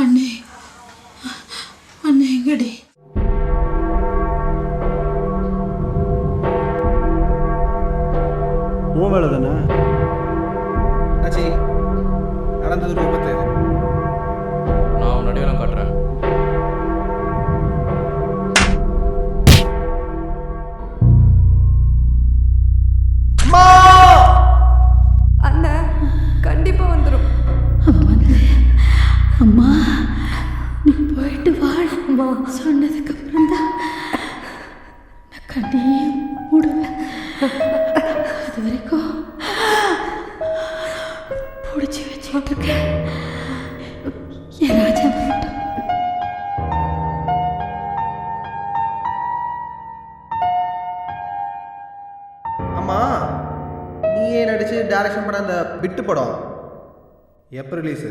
அண்ணே அண்ணே எங்கடி? உன் வேலை தானே ஆச்சி, நடந்தது ஒரு விபத்து. நான் உன் அடையாளம் காட்டுறேன். அண்ணன் கண்டிப்பா வந்துடும். அம்மா நீ போயிட்டு வாழம்மா சொன்னதுக்கு அப்புறம் தான் நான் கண்ணே மூடுவேன். அது வரைக்கும் பிடிச்சி வச்சுட்டு இருக்கேன். என் ராஜா வரட்டும். அம்மா, நீயே நடிச்சு டைரக்ஷன் பண்ண அந்த பிட்டு படம் எப்போ ரிலீஸு?